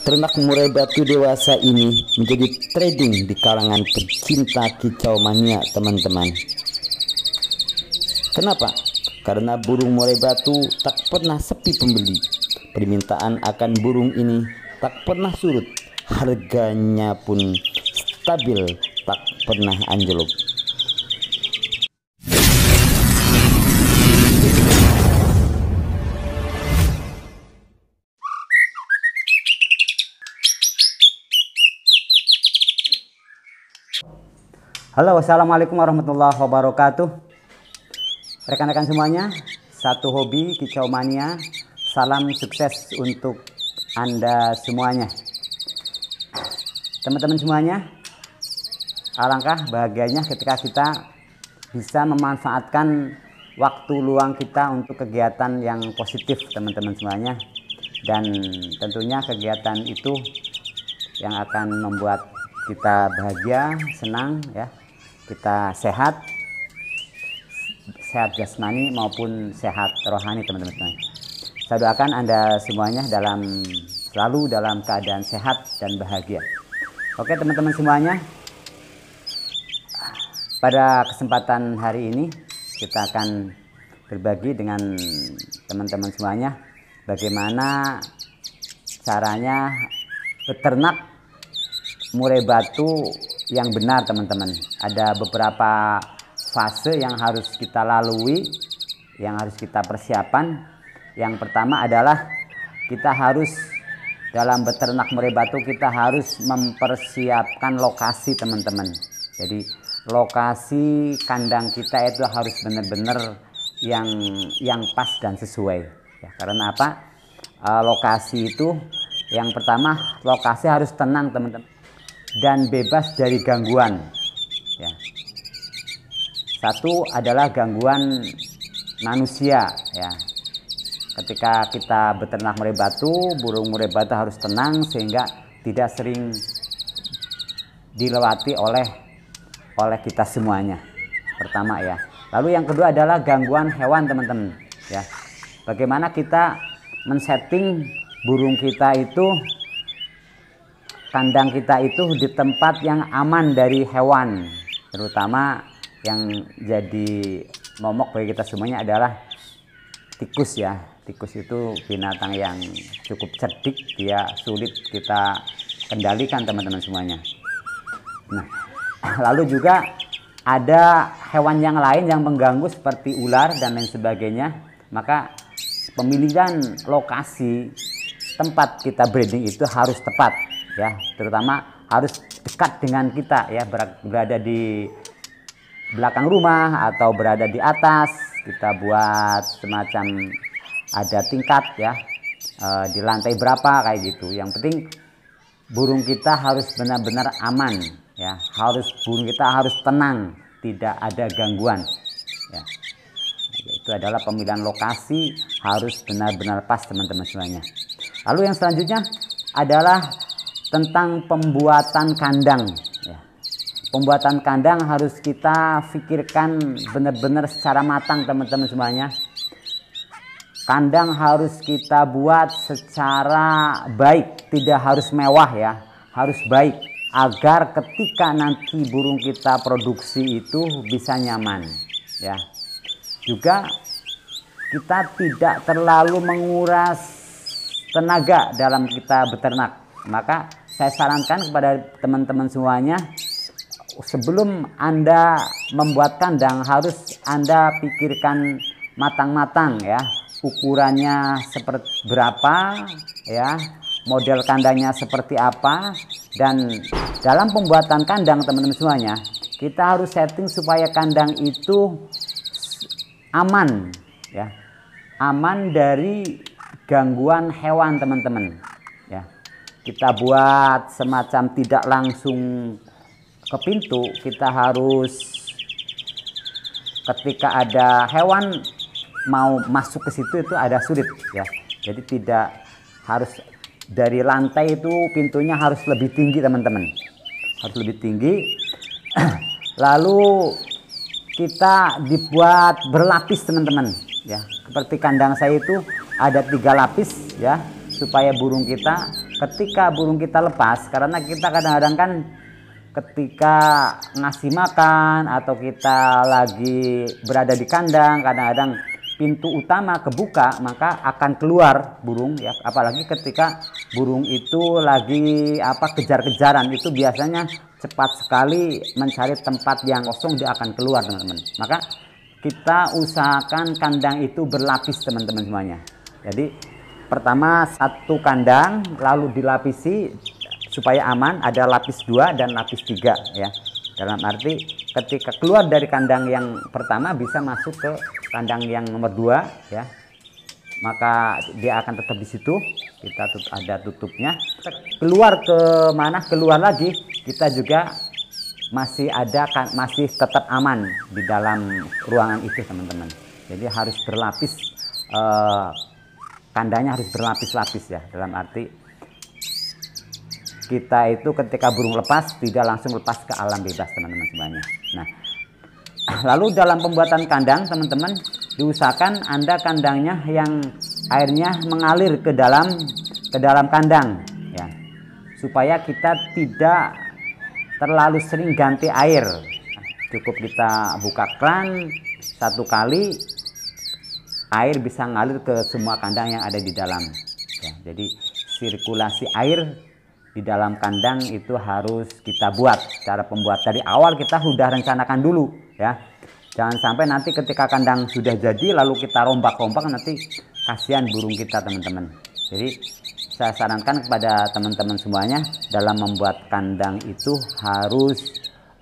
Ternak murai batu dewasa ini menjadi trading di kalangan pecinta kicau mania, teman-teman. Kenapa? Karena burung murai batu tak pernah sepi pembeli. Permintaan akan burung ini tak pernah surut. Harganya pun stabil, tak pernah anjlok. Halo, assalamualaikum warahmatullahi wabarakatuh. Rekan-rekan semuanya, satu hobi kicau mania. Salam sukses untuk Anda semuanya. Teman-teman semuanya, alangkah bahagianya ketika kita bisa memanfaatkan waktu luang kita untuk kegiatan yang positif, teman-teman semuanya. Dan tentunya kegiatan itu yang akan membuat kita bahagia, senang ya. Kita sehat jasmani maupun sehat rohani, teman-teman semuanya. Saya doakan Anda semuanya selalu dalam keadaan sehat dan bahagia. Oke, teman-teman semuanya, pada kesempatan hari ini kita akan berbagi dengan teman-teman semuanya bagaimana caranya beternak murai batu yang benar, teman-teman. Ada beberapa fase yang harus kita lalui, yang harus kita persiapan. Yang pertama adalah kita harus dalam beternak murai batu kita harus mempersiapkan lokasi, teman-teman. Jadi lokasi kandang kita itu harus benar-benar yang pas dan sesuai. Ya, karena apa? Lokasi itu yang pertama, lokasi harus tenang, teman-teman, dan bebas dari gangguan. Ya. Satu adalah gangguan manusia. Ya. Ketika kita beternak murai batu, burung murai batu harus tenang sehingga tidak sering dilewati oleh kita semuanya. Pertama ya. Lalu yang kedua adalah gangguan hewan, teman-teman. Ya. Bagaimana kita men-setting burung kita itu, kandang kita itu di tempat yang aman dari hewan, terutama yang jadi momok bagi kita semuanya adalah tikus ya. Tikus itu binatang yang cukup cerdik, dia sulit kita kendalikan, teman-teman semuanya. Nah, lalu juga ada hewan yang lain yang mengganggu seperti ular dan lain sebagainya. Maka pemilihan lokasi tempat kita breeding itu harus tepat. Ya, terutama harus dekat dengan kita ya, berada di belakang rumah atau berada di atas. Kita buat semacam ada tingkat ya, di lantai berapa kayak gitu. Yang penting burung kita harus benar-benar aman ya, burung kita harus tenang, tidak ada gangguan ya. Itu adalah pemilihan lokasi harus benar-benar pas, teman-teman semuanya. Lalu yang selanjutnya adalah tentang pembuatan kandang ya. Pembuatan kandang harus kita pikirkan benar-benar secara matang, teman-teman semuanya. Kandang harus kita buat secara baik, tidak harus mewah ya, harus baik agar ketika nanti burung kita produksi itu bisa nyaman ya. Juga kita tidak terlalu menguras tenaga dalam kita beternak. Maka saya sarankan kepada teman-teman semuanya, sebelum Anda membuat kandang harus Anda pikirkan matang-matang ya, ukurannya seperti berapa ya, model kandangnya seperti apa. Dan dalam pembuatan kandang, teman-teman semuanya, kita harus setting supaya kandang itu aman ya, aman dari gangguan hewan, teman-teman ya. Kita buat semacam tidak langsung ke pintu, kita harus ketika ada hewan mau masuk ke situ itu ada sulit ya. Jadi tidak harus dari lantai itu, pintunya harus lebih tinggi, teman-teman, harus lebih tinggi. Lalu kita dibuat berlapis, teman-teman ya. Seperti kandang saya itu ada 3 lapis ya. supaya burung kita, ketika burung kita lepas, karena kita kadang-kadang kan ketika ngasih makan atau kita lagi berada di kandang, kadang-kadang pintu utama kebuka, maka akan keluar burung ya. Apalagi ketika burung itu lagi kejar-kejaran, itu biasanya cepat sekali mencari tempat yang kosong, dia akan keluar teman-teman. Maka kita usahakan kandang itu berlapis teman-teman semuanya. Jadi pertama satu kandang lalu dilapisi supaya aman, ada lapis 2 dan lapis 3 ya. Dalam arti ketika keluar dari kandang yang pertama bisa masuk ke kandang yang nomor 2 ya. Maka dia akan tetap di situ. Kita ada tutupnya. Keluar ke mana? Keluar lagi, kita juga masih tetap aman di dalam ruangan itu teman-teman. Jadi harus berlapis, kandangnya harus berlapis-lapis ya. Dalam arti kita itu ketika burung lepas tidak langsung lepas ke alam bebas teman-teman semuanya. Nah, lalu dalam pembuatan kandang teman-teman diusahakan Anda kandangnya yang airnya mengalir ke dalam kandang ya, supaya kita tidak terlalu sering ganti air. Cukup kita buka keran 1 kali, air bisa ngalir ke semua kandang yang ada di dalam ya. Jadi sirkulasi air di dalam kandang itu harus kita buat. Cara pembuat dari awal kita sudah rencanakan dulu ya. Jangan sampai nanti ketika kandang sudah jadi lalu kita rombak-rombak, nanti kasihan burung kita teman-teman. Jadi saya sarankan kepada teman-teman semuanya, dalam membuat kandang itu harus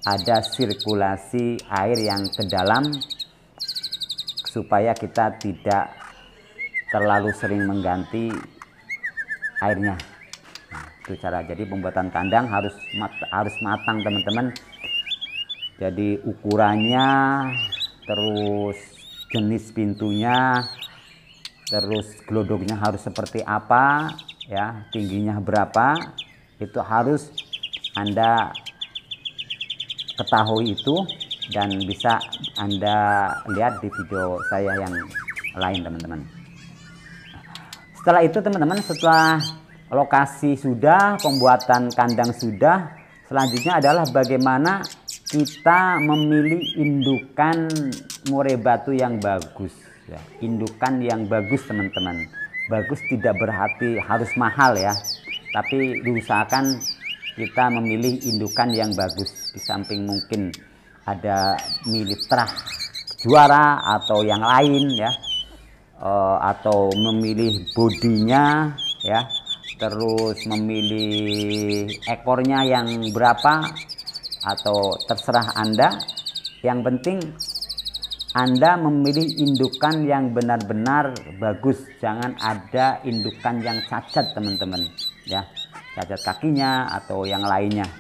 ada sirkulasi air yang ke dalam supaya kita tidak terlalu sering mengganti airnya. Itu cara. Jadi pembuatan kandang harus matang teman-teman. Jadi ukurannya, terus jenis pintunya, terus gelodoknya harus seperti apa ya, tingginya berapa, itu harus Anda ketahui itu, dan bisa Anda lihat di video saya yang lain teman-teman. Setelah itu teman-teman, setelah lokasi sudah, pembuatan kandang sudah, selanjutnya adalah bagaimana kita memilih indukan murai batu yang bagus ya. Indukan yang bagus teman-teman. Bagus tidak berarti harus mahal ya, tapi diusahakan kita memilih indukan yang bagus. Di samping mungkin ada Mitra juara atau yang lain ya, atau memilih bodinya ya, terus memilih ekornya yang berapa, atau terserah Anda. Yang penting Anda memilih indukan yang benar-benar bagus. Jangan ada indukan yang cacat teman-teman ya, cacat kakinya atau yang lainnya.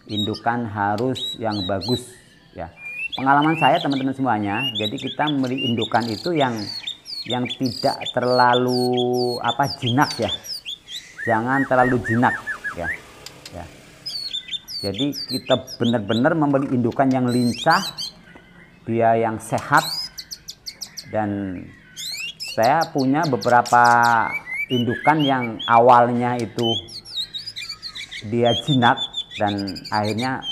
Indukan harus yang bagus ya. Pengalaman saya teman-teman semuanya, jadi kita memilih indukan itu yang tidak terlalu jinak ya. Jangan terlalu jinak ya. Jadi kita benar-benar membeli indukan yang lincah, dia yang sehat. Dan saya punya beberapa indukan yang awalnya itu dia jinak dan akhirnya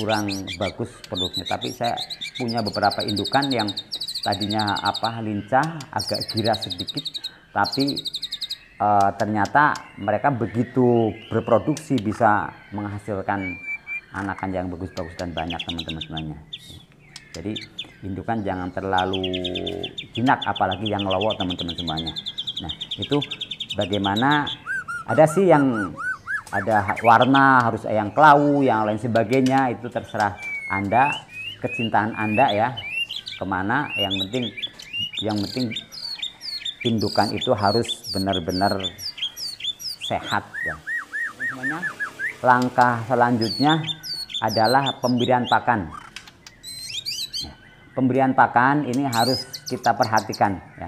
kurang bagus produknya. Tapi saya punya beberapa indukan yang tadinya lincah, agak gira sedikit, tapi ternyata mereka begitu berproduksi bisa menghasilkan anakan yang bagus-bagus dan banyak teman-teman semuanya. Jadi indukan jangan terlalu jinak, apalagi yang lowok teman-teman semuanya. Nah, itu bagaimana, ada sih yang ada warna, harus yang kelau, yang lain sebagainya, itu terserah Anda, kecintaan Anda ya, kemana. Yang penting indukan itu harus benar-benar sehat ya. Semuanya, langkah selanjutnya adalah pemberian pakan. Pemberian pakan ini harus kita perhatikan ya,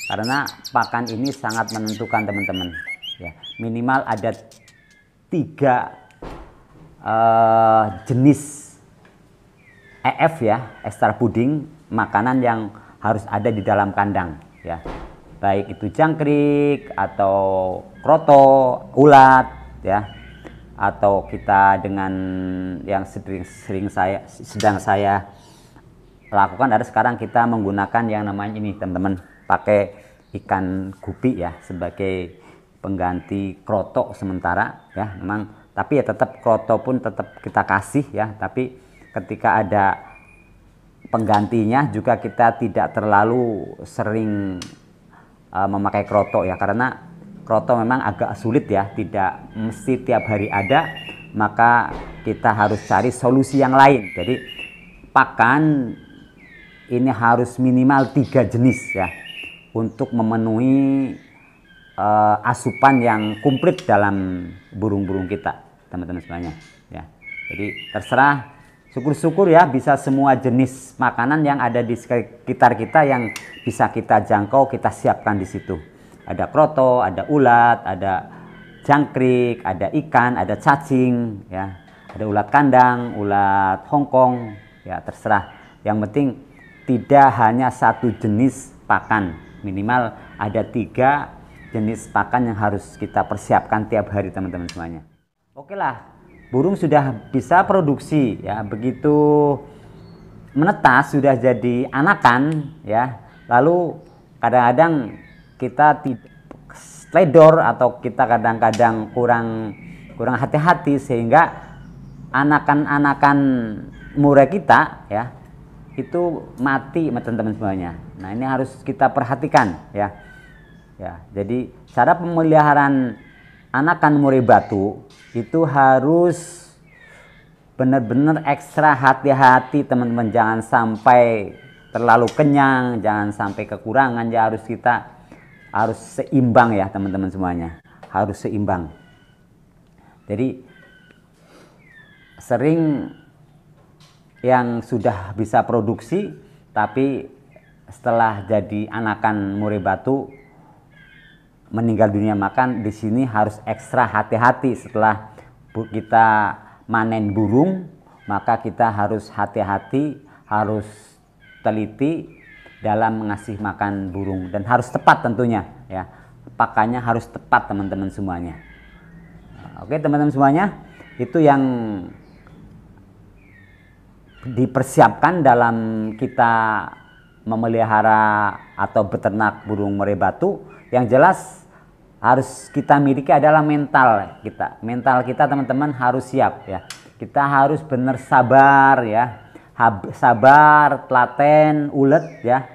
karena pakan ini sangat menentukan teman-teman ya. Minimal ada 3 jenis EF ya, extra puding, makanan yang harus ada di dalam kandang ya. baik itu jangkrik atau kroto, ulat ya, atau kita dengan yang sedang saya lakukan ada sekarang kita menggunakan yang namanya ini teman-teman, pakai ikan gupi ya sebagai pengganti kroto sementara ya memang, tapi ya tetap kroto pun tetap kita kasih ya, tapi ketika ada penggantinya juga kita tidak terlalu sering memakai kroto ya, karena kroto memang agak sulit ya, tidak mesti tiap hari ada, maka kita harus cari solusi yang lain. Jadi pakan ini harus minimal 3 jenis ya untuk memenuhi asupan yang komplit dalam burung-burung kita teman-teman semuanya ya. Jadi terserah, syukur-syukur ya bisa semua jenis makanan yang ada di sekitar kita yang bisa kita jangkau, kita siapkan di situ. Ada kroto, ada ulat, ada jangkrik, ada ikan, ada cacing ya, ada ulat kandang, ulat Hongkong ya, terserah. Yang penting tidak hanya satu jenis pakan, minimal ada 3 jenis pakan yang harus kita persiapkan tiap hari teman-teman semuanya. Oke lah, burung sudah bisa produksi ya, begitu menetas sudah jadi anakan ya, lalu kadang-kadang kita teledor atau kita kadang-kadang kurang hati-hati sehingga anakan-anakan murai kita ya itu mati teman-teman semuanya. Nah ini harus kita perhatikan ya. Ya, jadi cara pemeliharaan anakan murai batu itu harus benar-benar ekstra hati-hati teman-teman, jangan sampai terlalu kenyang, jangan sampai kekurangan ya, harus seimbang ya teman-teman semuanya, harus seimbang. Jadi sering yang sudah bisa produksi tapi setelah jadi anakan murai batu meninggal dunia makan, di sini harus ekstra hati-hati. Setelah kita manen burung maka kita harus hati-hati, harus teliti dalam mengasih makan burung dan harus tepat tentunya ya, pakannya harus tepat teman-teman semuanya. Oke teman-teman semuanya, itu yang dipersiapkan dalam kita memelihara atau beternak burung murai batu. Yang jelas harus kita miliki adalah mental kita. Mental kita teman-teman harus siap ya. Kita harus benar sabar ya. Sabar, telaten, ulet ya.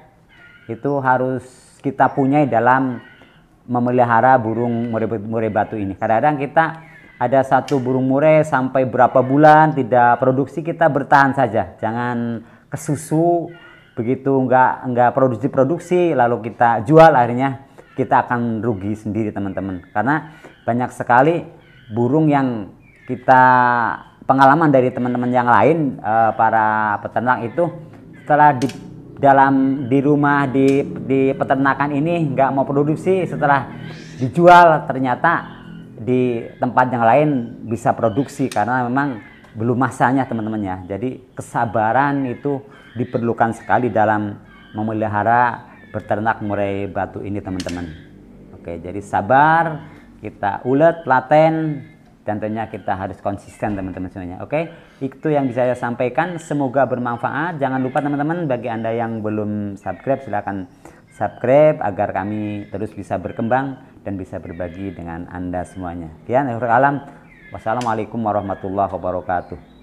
Itu harus kita punyai dalam memelihara burung murai batu ini. Kadang-kadang kita ada satu burung murai sampai berapa bulan tidak produksi, kita bertahan saja, jangan kesusu, begitu nggak produksi lalu kita jual, akhirnya kita akan rugi sendiri teman-teman, karena banyak sekali burung yang kita pengalaman dari teman-teman yang lain, para peternak itu setelah di rumah di peternakan ini nggak mau produksi, setelah dijual ternyata di tempat yang lain bisa produksi karena memang belum masanya teman-teman ya. Jadi kesabaran itu diperlukan sekali dalam memelihara beternak murai batu ini teman-teman. Oke, jadi sabar, kita ulet, telaten, dan tentunya kita harus konsisten teman-teman semuanya. Oke, itu yang bisa saya sampaikan, semoga bermanfaat. Jangan lupa teman-teman, bagi Anda yang belum subscribe silahkan subscribe agar kami terus bisa berkembang dan bisa berbagi dengan Anda semuanya. Sekian, alam. Wassalamualaikum warahmatullahi wabarakatuh.